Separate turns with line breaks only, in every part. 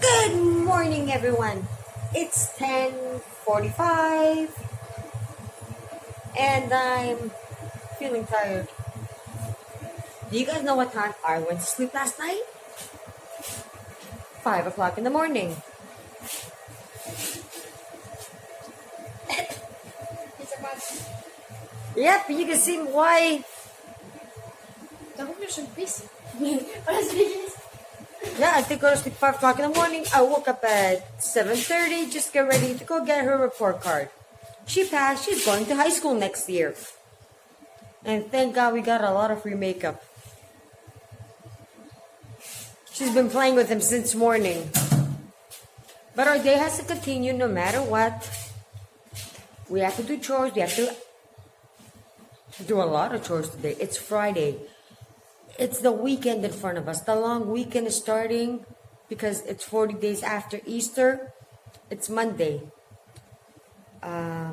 Good morning, everyone. It's 10:45 and I'm feeling tired. Do you guys know what time I went to sleep last night? 5 o'clock in the morning. Yep, you can see why. Yeah, I think I go to sleep 5 o'clock in the morning. I woke up at 7:30, just get ready to go get her report card. She passed. She's going to high school next year. And thank God we got a lot of free makeup. She's been playing with him since morning. But our day has to continue no matter what. We have to do chores. We have to do a lot of chores today. It's Friday. It's the weekend in front of us. The long weekend is starting because it's 40 days after Easter. It's Monday. I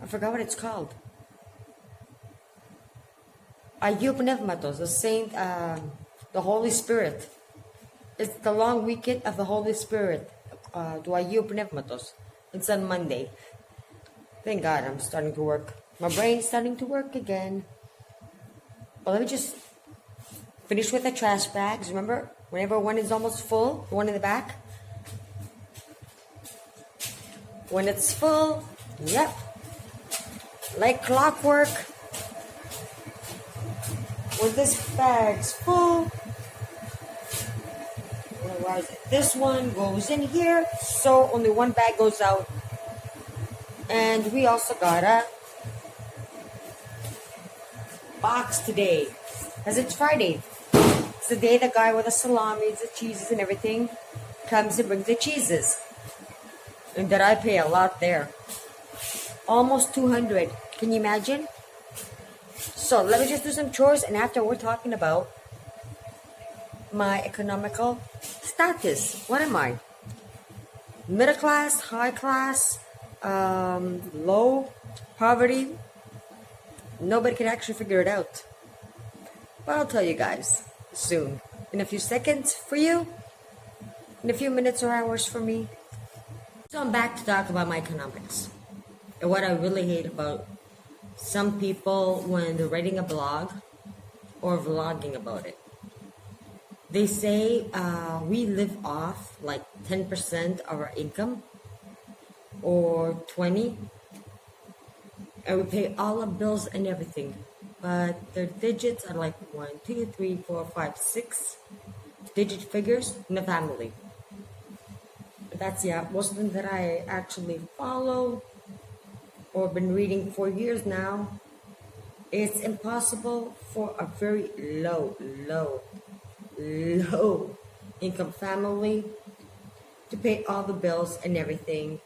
forgot what it's called. Ayub Pneumatos, the Saint, the Holy Spirit. It's the long weekend of the Holy Spirit. To Ayub Pneumatos. It's on Monday. Thank God I'm starting to work. My brain's starting to work again. But let me just finish with the trash bags. Remember, whenever one is almost full, the one in the back. When it's full, yep, like clockwork. When this bag's full, this one goes in here, so only one bag goes out. And we also got a box today, as it's Friday. It's the day the guy with the salami, the cheeses and everything comes and brings the cheeses. And that I pay a lot there. Almost 200. Can you imagine? So let me just do some chores, and after we're talking about my economical status. What am I? Middle class, high class, low, poverty. Nobody can actually figure it out. But I'll tell you guys soon. In a few seconds for you. In a few minutes or hours for me. So I'm back to talk about my economics. And what I really hate about some people when they're writing a blog or vlogging about it. They say we live off like 10% of our income or 20%. And we pay all our bills and everything. But their digits are like 1, 2, 3, 4, 5, 6 digit figures in the family. That's most of them that I actually follow or been reading for years now. It's impossible for a very low income family to pay all the bills and everything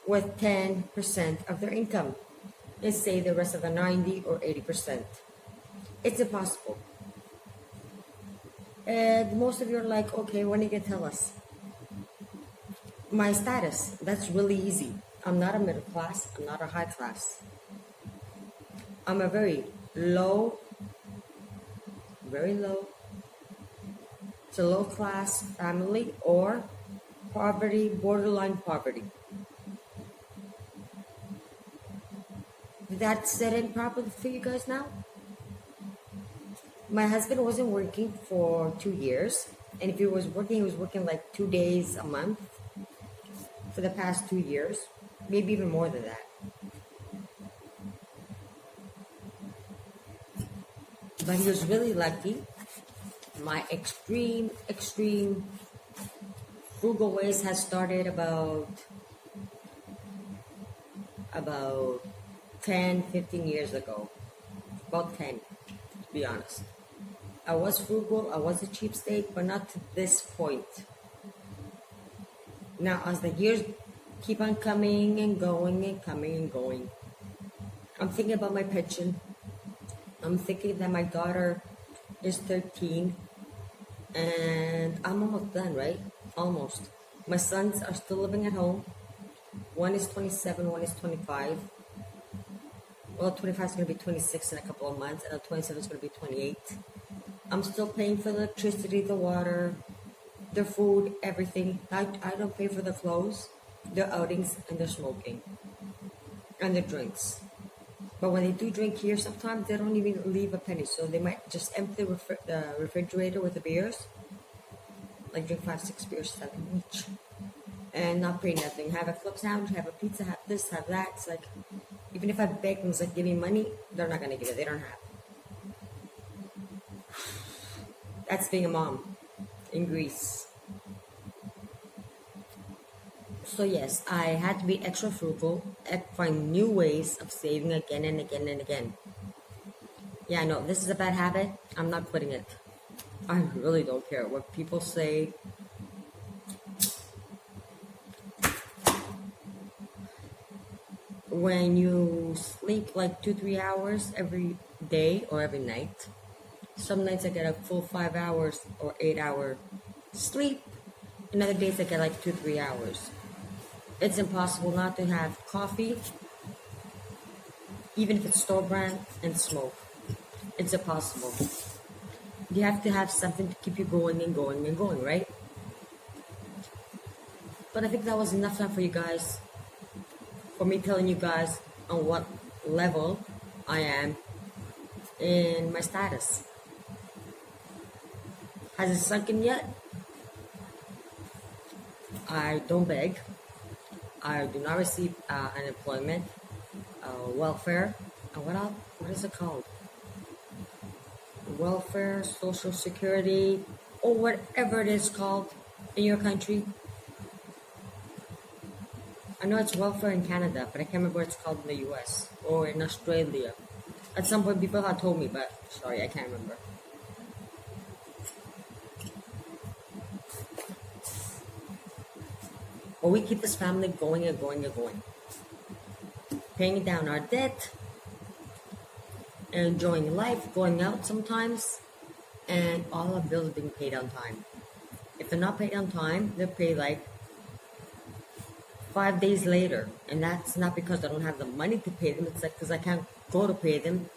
with 10% of their income. And say the rest of the 90 or 80%. It's impossible. And most of you are like, okay, when are you going to tell us? My status, that's really easy. I'm not a middle class. I'm not a high class. I'm a very low. It's a low class family or poverty, borderline poverty. Did that set in properly for you guys now? My husband wasn't working for 2 years. And if he was working like 2 days a month for the past 2 years. Maybe even more than that. But he was really lucky. My extreme frugal ways has started about 10, 15 years ago. About 10, to be honest. I was frugal, I was a cheapskate, but not to this point. Now, as the years keep on coming and going and coming and going, I'm thinking about my pension. I'm thinking that my daughter is 13 and I'm almost done, right? Almost. My sons are still living at home. One is 27, one is 25. Well, 25 is going to be 26 in a couple of months, and 27 is going to be 28. I'm still paying for the electricity, the water, the food, everything. I don't pay for the clothes, the outings, and the smoking, and the drinks. But when they do drink here, sometimes they don't even leave a penny. So they might just empty the refrigerator with the beers, like drink 5, 6 beers, 7 each, and not pay nothing. Have a club sandwich, have a pizza, have this, have that. It's like, even if I beg them, it's like, give me money, they're not gonna give it. They don't have. That's being a mom in Greece. So yes, I had to be extra frugal and find new ways of saving again and again and again. Yeah, I know, this is a bad habit. I'm not quitting it. I really don't care what people say. When you sleep like 2-3 hours every day or every night, some nights I get a full 5 hours or 8 hour sleep, and other days I get like 2-3 hours. It's impossible not to have coffee, even if it's store brand, and smoke. It's impossible. You have to have something to keep you going and going and going, right? But I think that was enough time for you guys, for me telling you guys on what level I am in my status. Has it sunk in yet? I don't beg. I do not receive unemployment, welfare, what else? What is it called? Welfare, Social Security, or whatever it is called in your country. I know it's welfare in Canada, but I can't remember what it's called in the US or in Australia. At some point, people had told me, but sorry, I can't remember. But we keep this family going and going and going. Paying down our debt, enjoying life, going out sometimes, and all our bills being paid on time. If they're not paid on time, they're paid like 5 days later. And that's not because I don't have the money to pay them. It's like because I can't go to pay them,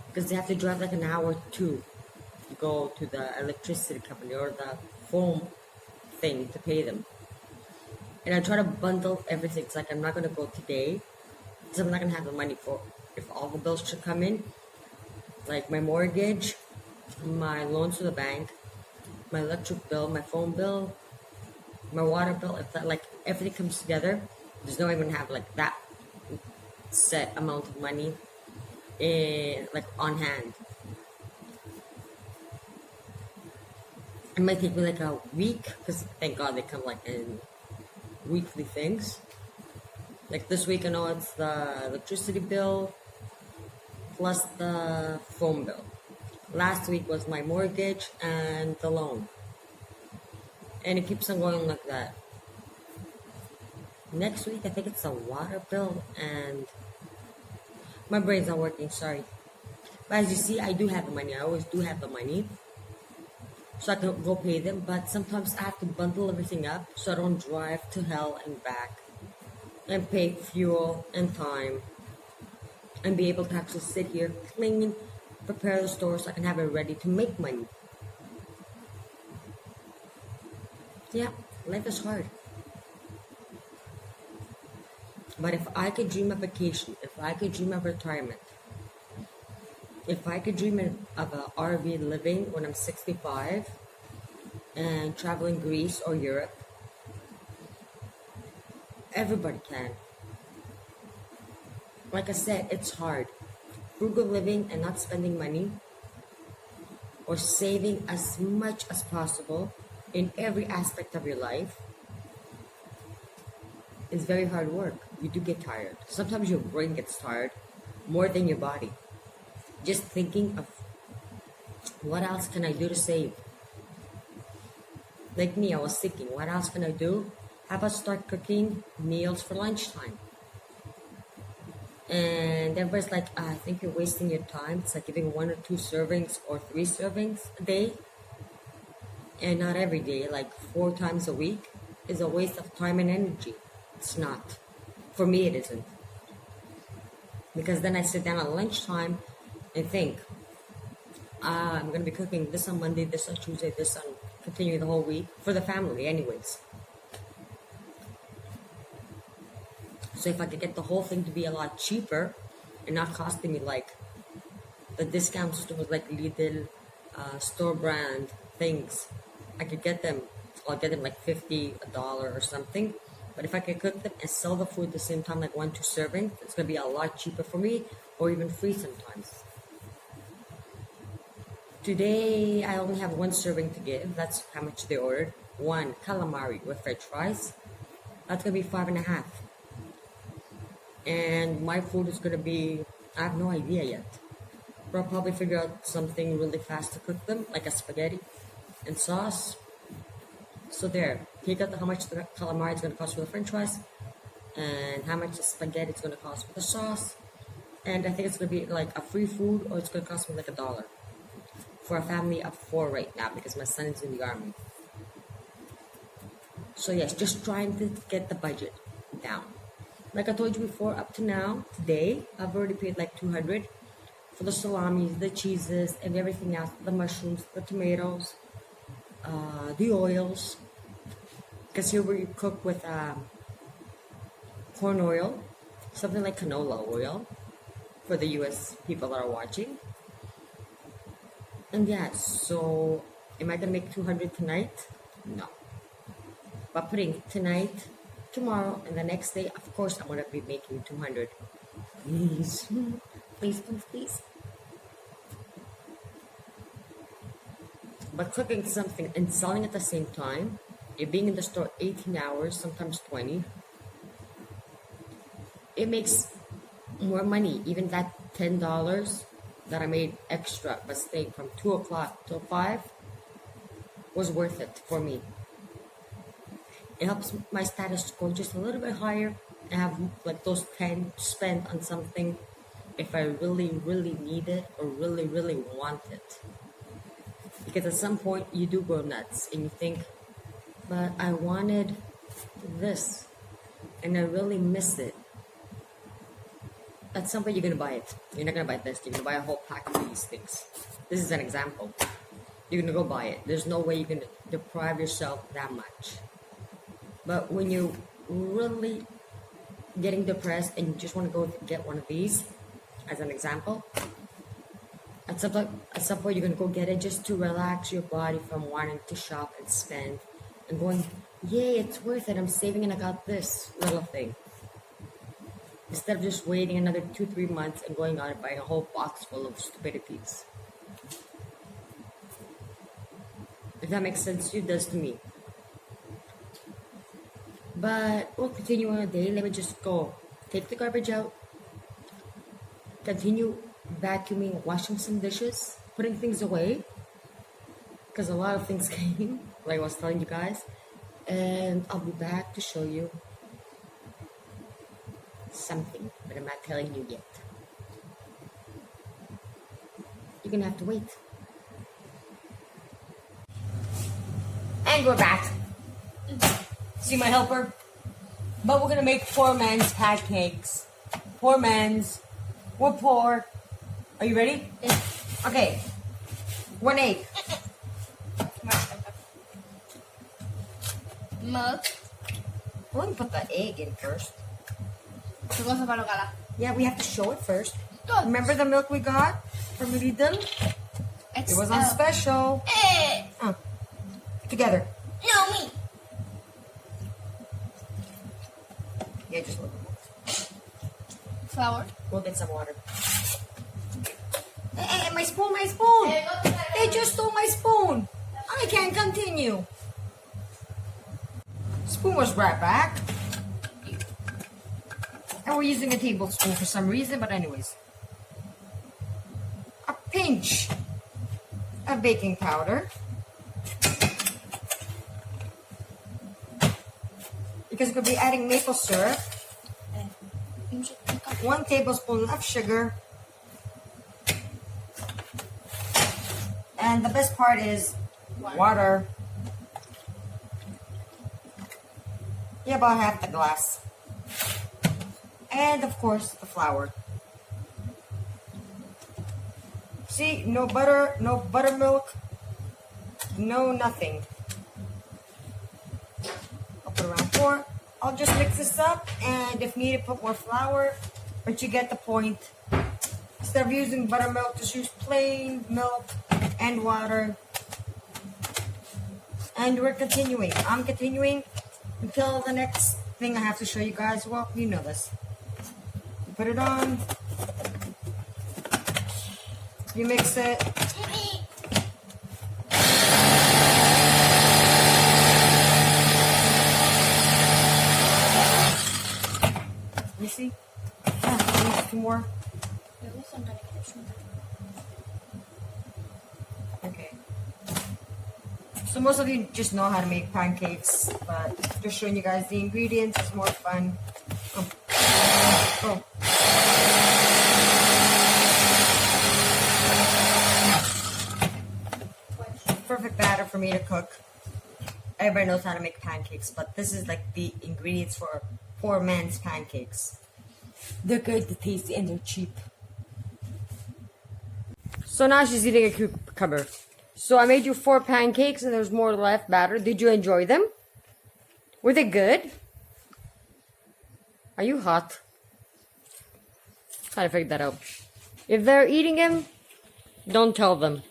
because they have to drive like an hour or two to go to the electricity company or the phone thing to pay them. And I try to bundle everything. It's like I'm not going to go today because I'm not going to have the money for if all the bills should come in. Like my mortgage, my loans to the bank, my electric bill, my phone bill, my water bill. If that, like, everything comes together, there's no way I'm going to have like that set amount of money like on hand. It might take me like a week, because thank God they come like in weekly things. Like this week I know it's the electricity bill plus the phone bill. Last week was my mortgage and the loan. And it keeps on going like that. Next week I think it's a water bill, and my brain's not working, sorry. But as you see, I do have the money. I always do have the money, so I can go pay them. But sometimes I have to bundle everything up so I don't drive to hell and back and pay fuel and time and be able to actually sit here, clean, prepare the store so I can have it ready to make money. Yeah, life is hard. But if I could dream of vacation, if I could dream of retirement, if I could dream of an RV living when I'm 65 and traveling Greece or Europe, everybody can. Like I said, it's hard. Frugal living and not spending money, or saving as much as possible in every aspect of your life, is very hard work. You do get tired. Sometimes your brain gets tired more than your body. Just thinking of what else can I do to save. Like me, I was thinking, what else can I do? How about start cooking meals for lunchtime? And everybody's like, I think you're wasting your time. It's like giving 1 or 2 servings or 3 servings a day. And not every day, like 4 times a week is a waste of time and energy. It's not. For me, it isn't. Because then I sit down at lunchtime and think, I'm going to be cooking this on Monday, this on Tuesday, this on continue the whole week for the family anyways. So if I could get the whole thing to be a lot cheaper and not costing me like the discount stores like Lidl, store brand things, I could get them, I'll get them like $50, $1 or something. But if I could cook them and sell the food at the same time, like 1-2 servings, it's going to be a lot cheaper for me, or even free sometimes. Today, I only have 1 serving to give. That's how much they ordered. 1 calamari with french fries. That's going to be 5.5. And my food is going to be, I have no idea yet. But I'll probably figure out something really fast to cook them, like a spaghetti and sauce. So there, take out how much the calamari is going to cost for the french fries, and how much the spaghetti is going to cost for the sauce. And I think it's going to be like a free food, or it's going to cost me like $1 for a family of 4 right now, because my son is in the army. So yes, just trying to get the budget down. Like I told you before, up to now, today, I've already paid like $200 for the salamis, the cheeses, and everything else, the mushrooms, the tomatoes, the oils, because here we cook with corn oil, something like canola oil, for the US people that are watching. And yeah, so am I gonna make 200 tonight? No. But putting tonight, tomorrow, and the next day, of course I'm gonna be making 200. Please, please, please, please. But cooking something and selling at the same time, you're being in the store 18 hours, sometimes 20, it makes more money. Even that $10 that I made extra by staying from 2 o'clock till 5 was worth it for me. It helps my status go just a little bit higher. I have like those 10 spent on something if I really, really need it or really, really want it. Because at some point you do go nuts and you think, but I wanted this and I really miss it. At some point you're going to buy it. You're not going to buy this. You're going to buy a whole pack of these things. This is an example. You're going to go buy it. There's no way you can deprive yourself that much. But when you're really getting depressed and you just want to go get one of these, as an example, at some point you're going to go get it just to relax your body from wanting to shop and spend and going, yay, it's worth it. I'm saving and I got this little thing. Instead of just waiting another 2-3 months and going out and buying a whole box full of stupidities. If that makes sense to you, it does to me. But we'll continue on a day. Let me just go take the garbage out, continue vacuuming, washing some dishes, putting things away, because a lot of things came, like I was telling you guys, and I'll be back to show you something, but I'm not telling you yet. You're gonna have to wait. And we're back. See my helper? But we're gonna make poor man's pancakes. Poor man's. We're poor. Are you ready?
Yes.
Okay. 1 egg.
Milk.
We're gonna put the egg in first. Yeah, we have to show it first. Remember the milk we got from Lidl? It was on special. Together.
No, me.
Yeah, just a little bit.
Flour.
We'll get some water. Hey, my spoon, my spoon! They just stole my spoon! I can't continue. Spoon was right back. And we're using a tablespoon for some reason, but anyways. A pinch of baking powder. Because we'll be adding maple syrup. 1 tablespoon of sugar. And the best part is water. Yeah, about half the glass. And of course, the flour. See, no butter, no buttermilk, no nothing. I'll put around 4. I'll just mix this up, and if needed, put more flour. But you get the point. Instead of using buttermilk, just use plain milk and water. And we're continuing. I'm continuing until the next thing I have to show you guys. Well, you know this. You put it on. You mix it. You see? Yeah, 2 more. Okay. So most of you just know how to make pancakes, but just showing you guys the ingredients is more fun. Oh. Perfect batter for me to cook. Everybody knows how to make pancakes, but this is like the ingredients for poor man's pancakes. They're good, they're tasty, and they're cheap. So now she's eating a cucumber. So I made you 4 pancakes and there's more left batter. Did you enjoy them? Were they good? Are you hot? Trying to figure that out. If they're eating them, don't tell them.